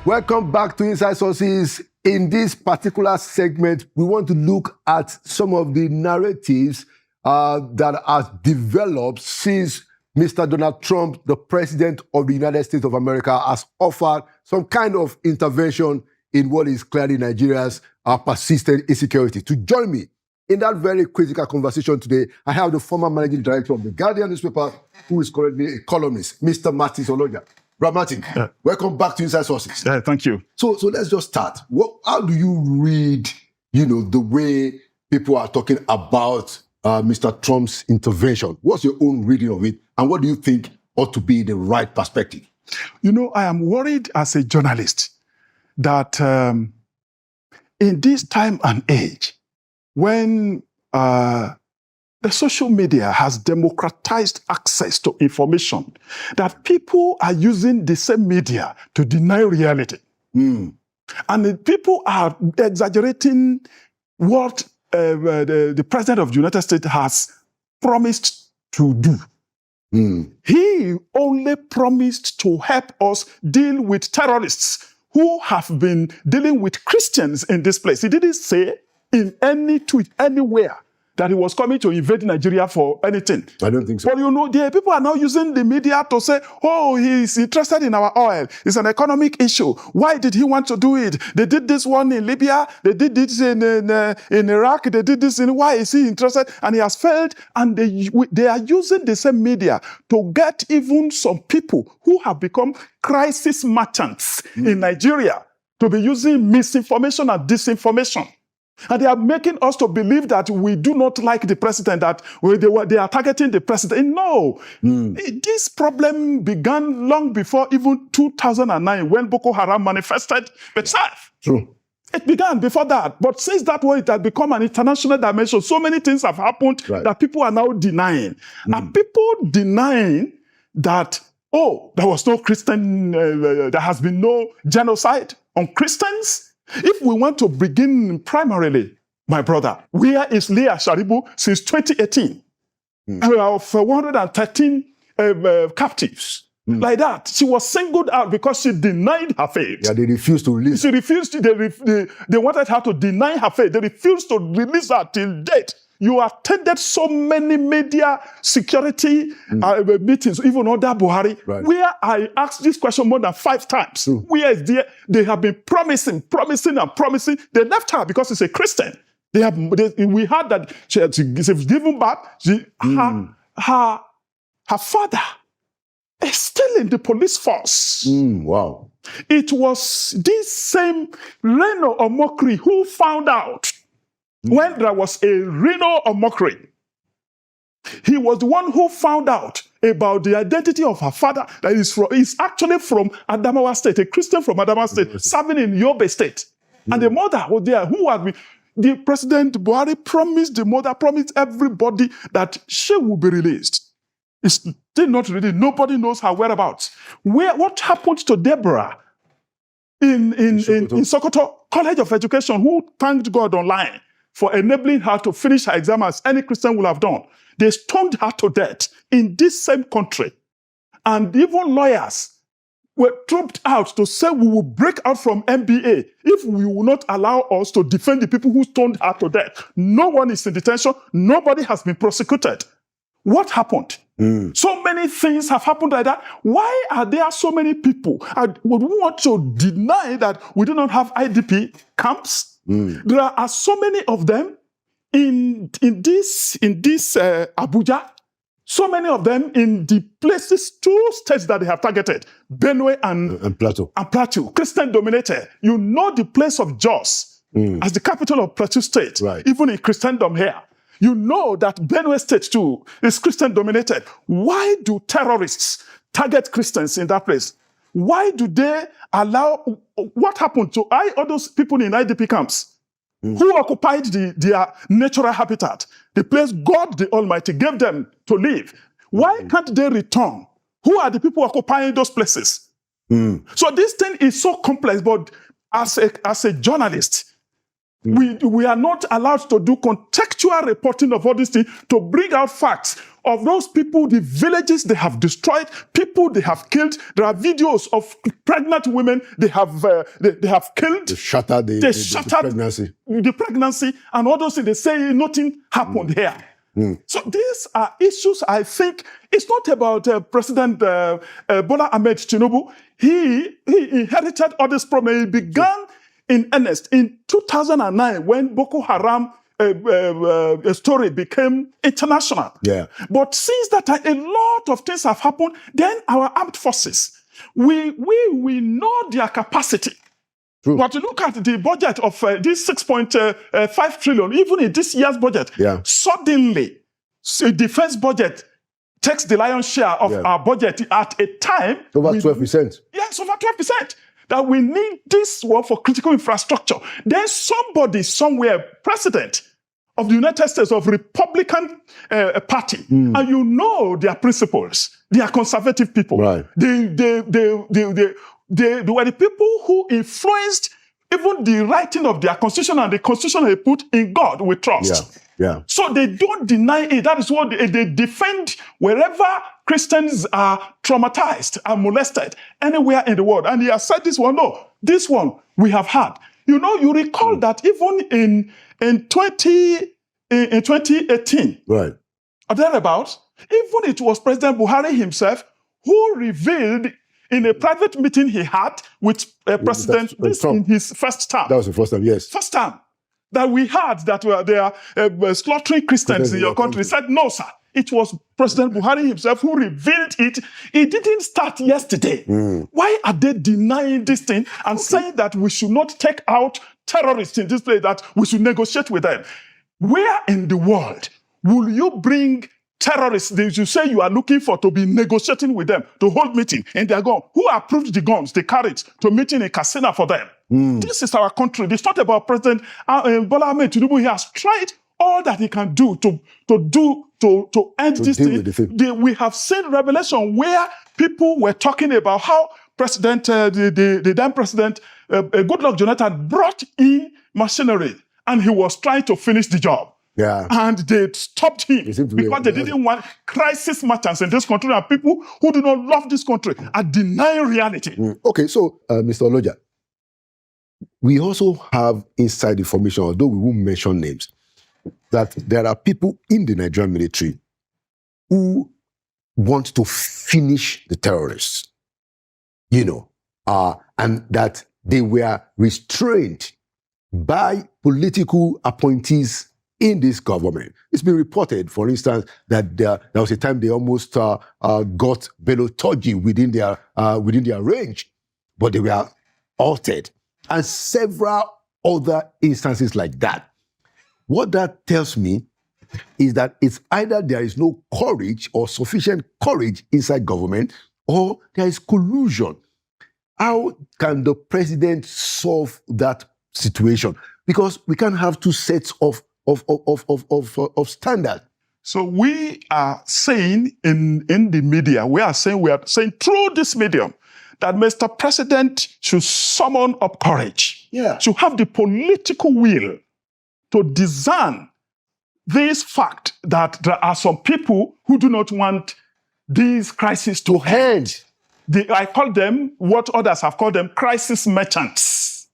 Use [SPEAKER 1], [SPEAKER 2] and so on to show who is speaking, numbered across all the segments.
[SPEAKER 1] Welcome back to Inside Sources. In this particular segment, we want to look at some of the narratives that are developed since Mr. Donald Trump, the President of the United States of America, has offered some kind of intervention in what is clearly Nigeria's persistent insecurity. To join me in that very critical conversation today, I have the former managing director of the Guardian newspaper, who is currently a columnist, Mr. Martin Oloja. Martin, welcome back to Inside Sources.
[SPEAKER 2] Thank you.
[SPEAKER 1] So let's just start. How do you read, the way people are talking about Mr. Trump's intervention? What's your own reading of it? And what do you think ought to be the right perspective?
[SPEAKER 2] I am worried as a journalist that in this time and age, when the social media has democratized access to information, that people are using the same media to deny reality. And people are exaggerating what the President of the United States has promised to do. He only promised to help us deal with terrorists who have been dealing with Christians in this place. He didn't say in any tweet anywhere that he was coming to invade Nigeria for anything.
[SPEAKER 1] I don't think so.
[SPEAKER 2] But the people are now using the media to say, he's interested in our oil. It's an economic issue. Why did he want to do it? They did this one in Libya. They did this in Iraq. They did this in... Why is he interested? And he has failed. And they are using the same media to get even some people who have become crisis merchants in Nigeria to be using misinformation and disinformation. And they are making us to believe that we do not like the president, that they are targeting the president. No. This problem began long before even 2009 when Boko Haram manifested itself.
[SPEAKER 1] True.
[SPEAKER 2] It began before that. But since that way, it has become an international dimension. So many things have happened that people are now denying. And people denying that, there was no Christian, there has been no genocide on Christians. If we want to begin primarily, my brother, where is Leah Sharibu since 2018? Of 113 captives. Like that. She was singled out because she denied her faith.
[SPEAKER 1] Yeah, they refused to release her.
[SPEAKER 2] She refused to, they wanted her to deny her faith. They refused to release her till date. You attended so many media security meetings, even under Buhari, where I asked this question more than 5 times. Where is there? They have been promising. They left her because she's a Christian. We heard that she was given birth. Her father is still in the police force.
[SPEAKER 1] Wow.
[SPEAKER 2] It was this same Reno Omokri who found out when there was a Reno Omokri. He was the one who found out about the identity of her father, that is actually from Adamawa State, a Christian from Adamawa State, serving in Yobe State. And the mother was there, who had been, the President Buhari promised everybody that she will be released. It's still not released. Nobody knows her whereabouts. What happened to Deborah in Sokoto College of Education, who thanked God online for enabling her to finish her exam as any Christian would have done? They stoned her to death in this same country. And even lawyers were trooped out to say we will break out from MBA if we will not allow us to defend the people who stoned her to death. No one is in detention. Nobody has been prosecuted. What happened? So many things have happened like that. Why are there so many people? Would we want to deny that we do not have IDP camps? There are so many of them in this Abuja. So many of them in the places, 2 states that they have targeted, Benue and Plateau, Christian dominated. You know the place of Jos as the capital of Plateau State, even in Christendom here. You know that Benue State too is Christian dominated. Why do terrorists target Christians in that place? Why do they allow, what happened to all those people in IDP camps who occupied their natural habitat, the place God the Almighty gave them to live? Why can't they return? Who are the people occupying those places? So this thing is so complex, but as a journalist, We are not allowed to do contextual reporting of all these things to bring out facts of those people, the villages they have destroyed, people they have killed. There are videos of pregnant women they have killed.
[SPEAKER 1] They shattered the pregnancy.
[SPEAKER 2] And all those things. They say nothing happened here. So these are issues, I think, it's not about President Bola Ahmed Tinubu. He inherited all this problem. He began in earnest in 2009 when Boko Haram story became international.
[SPEAKER 1] Yeah.
[SPEAKER 2] But since that time, a lot of things have happened. Then our armed forces, we know their capacity.
[SPEAKER 1] True.
[SPEAKER 2] But look at the budget of this 6.5 trillion, even in this year's budget.
[SPEAKER 1] Yeah.
[SPEAKER 2] Suddenly, the defense budget takes the lion's share of our budget at a time.
[SPEAKER 1] Over 12%.
[SPEAKER 2] Yes, over 12%. That we need this one for critical infrastructure. Then somebody somewhere, president of the United States of Republican Party, and you know their principles. They are conservative people.
[SPEAKER 1] Right.
[SPEAKER 2] They were the people who influenced even the writing of their constitution, and the constitution they put in God we trust.
[SPEAKER 1] Yeah.
[SPEAKER 2] So they don't deny it. That is what they defend wherever Christians are traumatized and molested anywhere in the world. And he has said this one, no, this one we have had. You know, you recall that even in 2018,
[SPEAKER 1] right,
[SPEAKER 2] or thereabouts, even it was President Buhari himself who revealed in a private meeting he had with President Trump in his first term.
[SPEAKER 1] That was the first time, yes.
[SPEAKER 2] First time. That we heard that they are slaughtering Christians in your country. He said, no, sir. It was President Buhari himself who revealed it. It didn't start yesterday. Why are they denying this thing and saying that we should not take out terrorists in this place, that we should negotiate with them? Where in the world will you bring terrorists that you say you are looking for to be negotiating with them, to hold meeting, and they're gone? Who approved the guns they carried to meeting in Katsina for them? This is our country. It's not about President Bola Ahmed Tinubu. He has tried all that he can do to end this thing. We have seen revelation where people were talking about how the then President Goodluck Jonathan brought in machinery and he was trying to finish the job.
[SPEAKER 1] Yeah.
[SPEAKER 2] And they stopped him because they didn't want crisis merchants in this country, and people who do not love this country are denying reality.
[SPEAKER 1] Okay, so Mr. Oloja, we also have inside information, although we won't mention names, that there are people in the Nigerian military who want to finish the terrorists, and that they were restrained by political appointees in this government. It's been reported, for instance, that there was a time they almost got Bello Turji within their range, but they were altered, and several other instances like that. What that tells me is that it's either there is no courage or sufficient courage inside government, or there is collusion. How can the president solve that situation? Because we can't have two sets of standard.
[SPEAKER 2] So we are saying in the media, we are saying through this medium that Mr. President should summon up courage.
[SPEAKER 1] Yeah.
[SPEAKER 2] To have the political will to discern this fact that there are some people who do not want these crises to end. I call them, what others have called them, crisis merchants.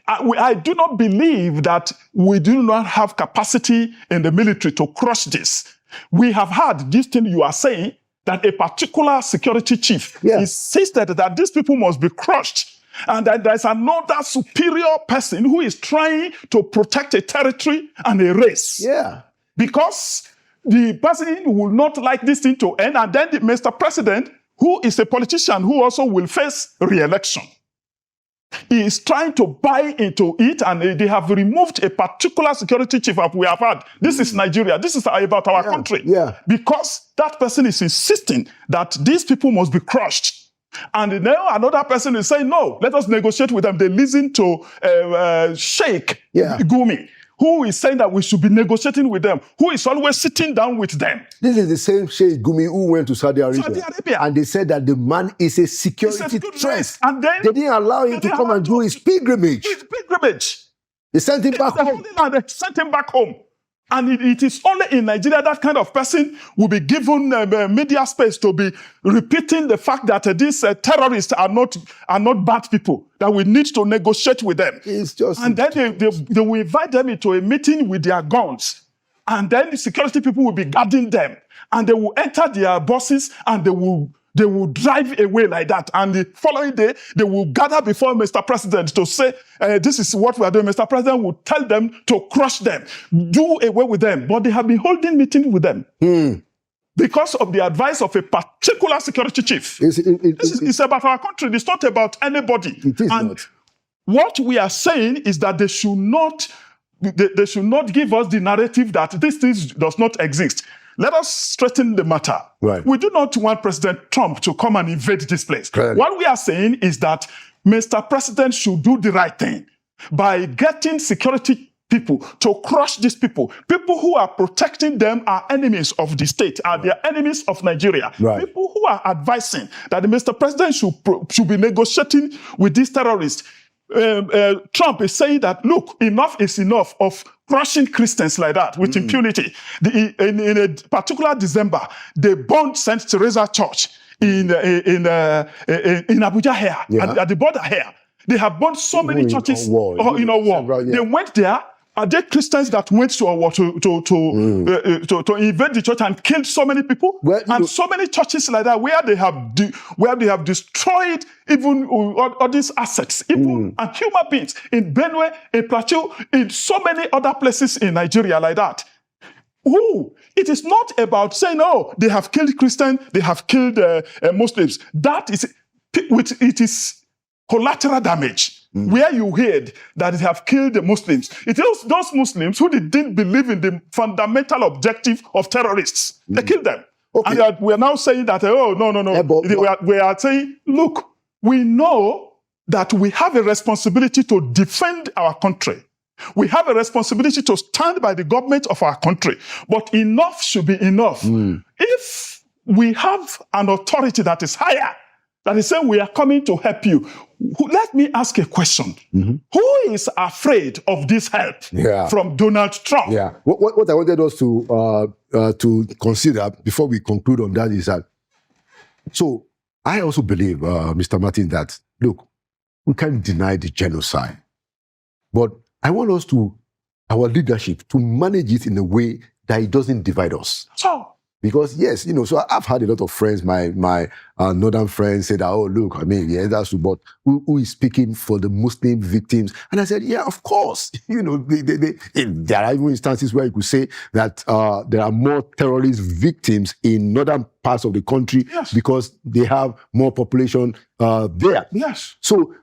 [SPEAKER 2] I do not believe that we do not have capacity in the military to crush this. We have had this thing you are saying, that a particular security chief insisted that these people must be crushed, and that there's another superior person who is trying to protect a territory and a race.
[SPEAKER 1] Yeah.
[SPEAKER 2] Because the person will not like this thing to end, and then Mr. President, who is a politician who also will face re-election, he is trying to buy into it, and they have removed a particular security chief that we have had. This is Nigeria. This is about our country.
[SPEAKER 1] Yeah.
[SPEAKER 2] Because that person is insisting that these people must be crushed. And now another person is saying, no, let us negotiate with them. They listen to Sheikh Gumi, who is saying that we should be negotiating with them, who is always sitting down with them.
[SPEAKER 1] This is the same Sheikh Gumi who went to Saudi Arabia. And they said that the man is a security threat.
[SPEAKER 2] And then
[SPEAKER 1] they didn't allow him to come and do his pilgrimage. They sent him back
[SPEAKER 2] The
[SPEAKER 1] home.
[SPEAKER 2] Holy Land, they sent him back home. And it is only in Nigeria that kind of person will be given media space to be repeating the fact that these terrorists are not bad people, that we need to negotiate with them.
[SPEAKER 1] It's just...
[SPEAKER 2] And then they will invite them into a meeting with their guns. And then the security people will be guarding them. And they will enter their buses and they will drive away like that. And the following day, they will gather before Mr. President to say, this is what we are doing. Mr. President will tell them to crush them, do away with them. But they have been holding meetings with them because of the advice of a particular security chief. It's about our country. It's not about anybody.
[SPEAKER 1] It is not.
[SPEAKER 2] What we are saying is that they should not give us the narrative that this thing does not exist. Let us straighten the matter.
[SPEAKER 1] Right.
[SPEAKER 2] We do not want President Trump to come and invade this place.
[SPEAKER 1] Correct.
[SPEAKER 2] What we are saying is that Mr. President should do the right thing by getting security people to crush these people. People who are protecting them are enemies of the state, are they enemies of Nigeria.
[SPEAKER 1] Right.
[SPEAKER 2] People who are advising that Mr. President should be negotiating with these terrorists. Trump is saying that, look, enough is enough of crushing Christians like that with impunity. In a particular December, they burned St. Teresa Church in Abuja here, at the border here. They have burned so many churches in our war. They went there. Are there Christians that went to a war to invade the church and killed so many people? And so many churches like that where they have destroyed even all these assets, even and human beings in Benue, in Plateau, in so many other places in Nigeria like that. It is not about saying, oh, they have killed Christians, they have killed Muslims. It is collateral damage. Where you heard that they have killed the Muslims. It is those Muslims who didn't believe in the fundamental objective of terrorists. They killed them. Okay. And we are now saying that, oh, no. We are saying, look, we know that we have a responsibility to defend our country. We have a responsibility to stand by the government of our country. But enough should be enough. If we have an authority that is higher, that is saying we are coming to help you. Let me ask a question. Who is afraid of this help from Donald Trump?
[SPEAKER 1] Yeah. What I wanted us to consider before we conclude on that is that, so I also believe, Mr. Martin, that, look, we can't deny the genocide. But I want us our leadership, to manage it in a way that it doesn't divide us.
[SPEAKER 2] So,
[SPEAKER 1] because yes, so I've had a lot of friends, my northern friends said, oh, look, I mean, yeah, that's but who is speaking for the Muslim victims? And I said, yeah, of course. There are even instances where you could say that there are more terrorist victims in northern parts of the country because they have more population there.
[SPEAKER 2] Yes.
[SPEAKER 1] So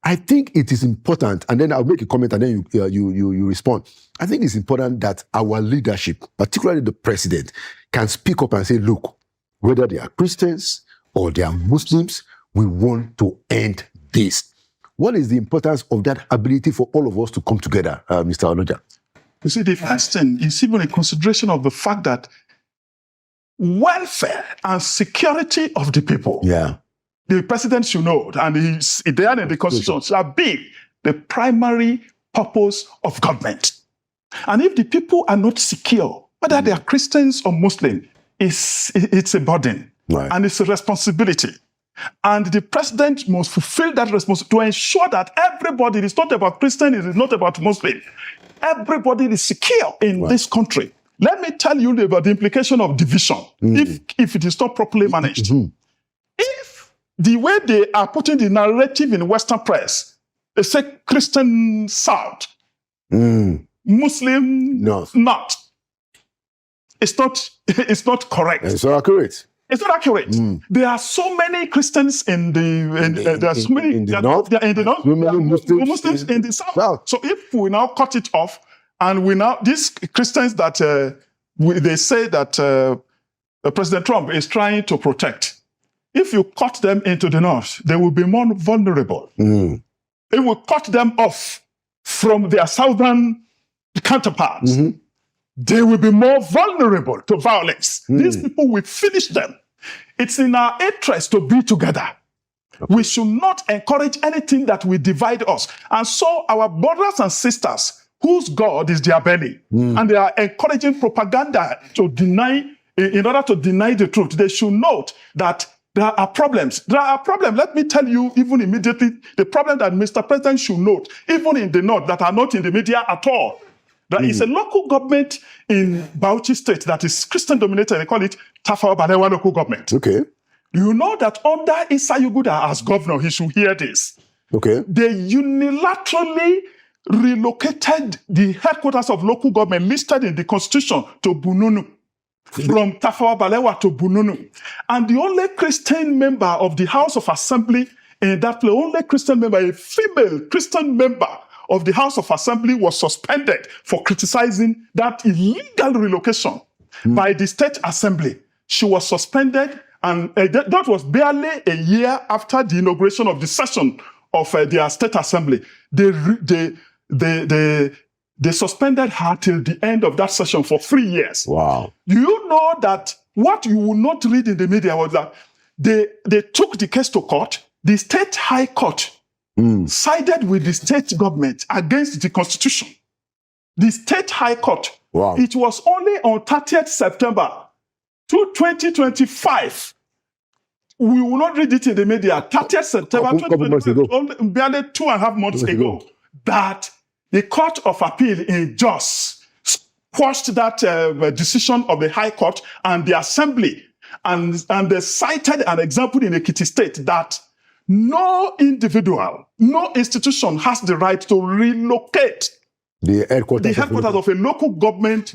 [SPEAKER 1] I think it is important, and then I'll make a comment and then you respond. I think it's important that our leadership, particularly the president, can speak up and say, look, whether they are Christians or they are Muslims, we want to end this. What is the importance of that ability for all of us to come together, Mr. Oloja?
[SPEAKER 2] You see, the first thing is even a consideration of the fact that welfare and security of the people.
[SPEAKER 1] Yeah.
[SPEAKER 2] The president should know, and it's there in the Constitution, shall be the primary purpose of government. And if the people are not secure, whether they are Christians or Muslim, it's a burden.
[SPEAKER 1] Right.
[SPEAKER 2] And it's a responsibility. And the president must fulfill that responsibility to ensure that everybody, it is not about Christian, it is not about Muslim. Everybody is secure in this country. Let me tell you about the implication of division, if it is not properly managed. If the way they are putting the narrative in Western press, they say Christian South, Muslim North. It's not correct.
[SPEAKER 1] It's not accurate.
[SPEAKER 2] It's not accurate. There are so many Christians in the
[SPEAKER 1] north.
[SPEAKER 2] There are Muslims in the south. So if we now cut it off, and these Christians that they say that President Trump is trying to protect, if you cut them into the north, they will be more vulnerable. It will cut them off from their southern counterparts. They will be more vulnerable to violence. These people will finish them. It's in our interest to be together. We should not encourage anything that will divide us. And so our brothers and sisters, whose God is their belly, and they are encouraging propaganda to deny, in order to deny the truth, they should note that there are problems. There are problems. Let me tell you, even immediately, the problem that Mr. President should note, even in the north, that are not in the media at all. There is a local government in Bauchi State that is Christian-dominated. They call it Tafawa Balewa local government.
[SPEAKER 1] Okay.
[SPEAKER 2] You know that under Issa Yuguda as governor, he should hear this.
[SPEAKER 1] Okay.
[SPEAKER 2] They unilaterally relocated the headquarters of local government listed in the constitution to Bununu, from Tafawa Balewa to Bununu. And the only Christian member of the House of Assembly in that place, only Christian member, a female Christian member of the House of Assembly, was suspended for criticizing that illegal relocation by the State Assembly. She was suspended, and that was barely a year after the inauguration of the session of their State Assembly. They suspended her till the end of that session for 3 years.
[SPEAKER 1] Wow.
[SPEAKER 2] Do you know that what you will not read in the media was that they took the case to court? The State High Court sided with the state government against the Constitution. The State High Court.
[SPEAKER 1] Wow.
[SPEAKER 2] It was only on 30th September 2025. We will not read it in the media. 30th September 2025, barely 2.5 months ago, that the Court of Appeal in Jos quashed that decision of the High Court and the Assembly, and they cited an example in Ekiti State that no individual, no institution has the right to relocate
[SPEAKER 1] the headquarters
[SPEAKER 2] of a local government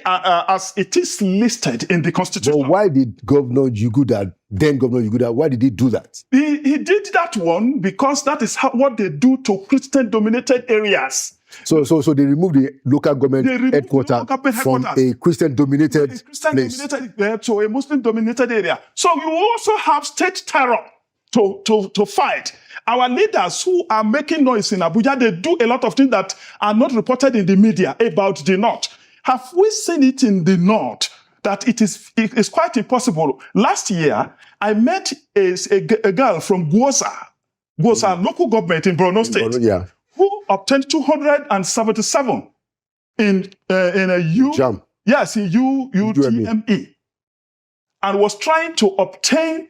[SPEAKER 2] as it is listed in the Constitution.
[SPEAKER 1] But why did Governor Yuguda, then Governor Yuguda, why did he do that?
[SPEAKER 2] He did that one because that is what they do to Christian-dominated areas.
[SPEAKER 1] So they removed the local government headquarters from a Christian-dominated place
[SPEAKER 2] to a Muslim-dominated area. So you also have state terror to fight. Our leaders who are making noise in Abuja, they do a lot of things that are not reported in the media about the North. Have we seen it in the North that it is quite impossible? Last year, I met a girl from Gwoza local government in Borno State, who obtained 277 in a
[SPEAKER 1] JAM.
[SPEAKER 2] Yes, in UTME, and was trying to obtain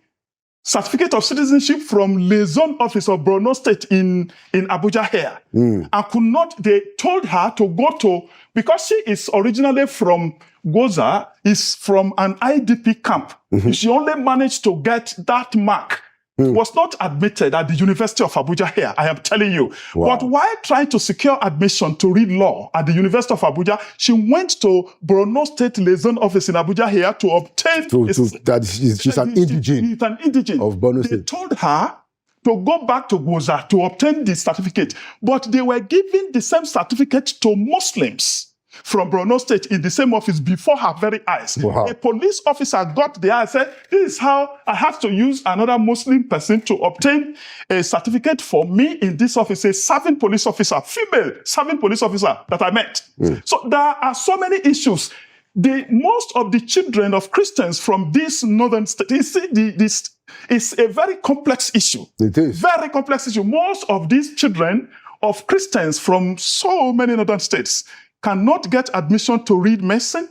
[SPEAKER 2] certificate of citizenship from liaison office of Borno State in Abuja here. And could not, they told her to go to, because she is originally from Gwoza, is from an IDP camp. She only managed to get that mark. Was not admitted at the University of Abuja here, I am telling you.
[SPEAKER 1] Wow.
[SPEAKER 2] But while trying to secure admission to read law at the University of Abuja, she went to Borno State Liaison Office in Abuja here to obtain...
[SPEAKER 1] she's an indigene of Borno State.
[SPEAKER 2] They told her to go back to Gwoza to obtain the certificate, but they were giving the same certificate to Muslims from Borno State in the same office before her very eyes.
[SPEAKER 1] Wow.
[SPEAKER 2] A police officer got there and said, this is how I had to use another Muslim person to obtain a certificate for me in this office, a serving police officer, female serving police officer that I met. So there are so many issues. Most of the children of Christians from this northern state, you see, this is a very complex issue.
[SPEAKER 1] It is.
[SPEAKER 2] Very complex issue. Most of these children of Christians from so many northern states cannot get admission to read medicine,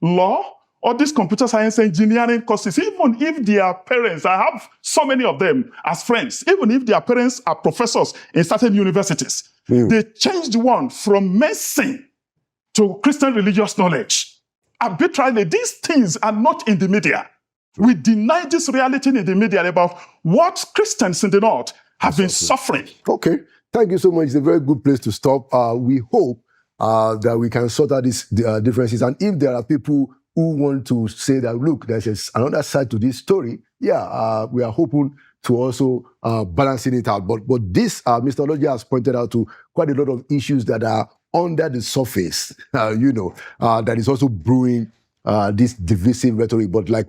[SPEAKER 2] law, or these computer science engineering courses, even if their parents, I have so many of them as friends, even if their parents are professors in certain universities, they changed one from medicine to Christian religious knowledge. Arbitrarily, these things are not in the media. We deny this reality in the media about what Christians in the North have been suffering.
[SPEAKER 1] Okay, thank you so much. It's a very good place to stop. We hope that we can sort out these differences. And if there are people who want to say that, look, there's another side to this story, we are hoping to also balancing it out. But this, Mr. Oloja has pointed out to quite a lot of issues that are under the surface, that is also brewing this divisive rhetoric. But like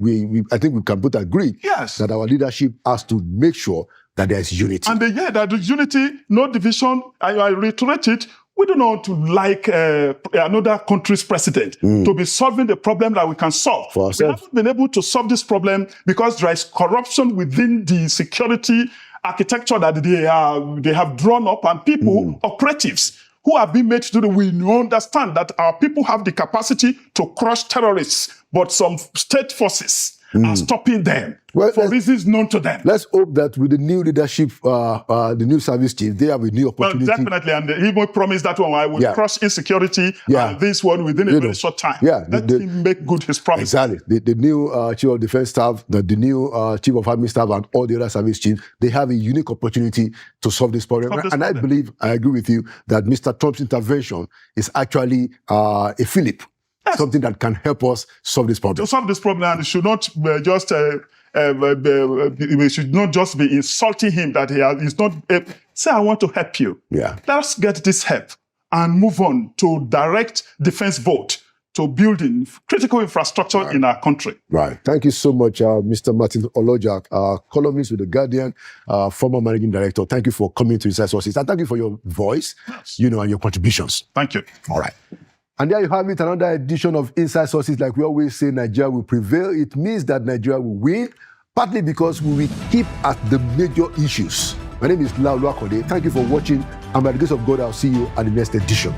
[SPEAKER 1] I think we can both agree that our leadership has to make sure that there's unity.
[SPEAKER 2] And that there's unity, no division. I reiterate it. We do not like another country's president to be solving the problem that we can solve.
[SPEAKER 1] For
[SPEAKER 2] We
[SPEAKER 1] ourselves.
[SPEAKER 2] haven't been able to solve this problem because there is corruption within the security architecture that they have drawn up, and people, operatives, who have been made to do. We understand that our people have the capacity to crush terrorists, but some state forces are stopping them for reasons known to them.
[SPEAKER 1] Let's hope that with the new leadership, the new service chief, they have a new
[SPEAKER 2] Well,
[SPEAKER 1] opportunity.
[SPEAKER 2] definitely, and he will promise that one. I will crush insecurity and this one within a very short time.
[SPEAKER 1] Yeah,
[SPEAKER 2] Let him make good his promise.
[SPEAKER 1] Exactly. The new chief of defense staff, the new chief of army staff, and all the other service chiefs, they have a unique opportunity to solve this problem. And I believe, I agree with you, that Mr. Trump's intervention is actually a fillip. Yes. Something that can help us solve this problem.
[SPEAKER 2] To solve this problem, and it should not we should not just be insulting him that he's not. Say, I want to help you.
[SPEAKER 1] Yeah.
[SPEAKER 2] Let's get this help and move on to direct defense vote to building critical infrastructure in our country.
[SPEAKER 1] Right. Thank you so much, Mr. Martin Oloja, columnist with The Guardian, former managing director. Thank you for coming to Inside Sources, and thank you for your voice, and your contributions.
[SPEAKER 2] Thank you.
[SPEAKER 1] All right. And there you have it, another edition of Inside Sources. Like we always say, Nigeria will prevail. It means that Nigeria will win, partly because we will keep at the major issues. My name is Oloja. Thank you for watching, and by the grace of God, I'll see you at the next edition.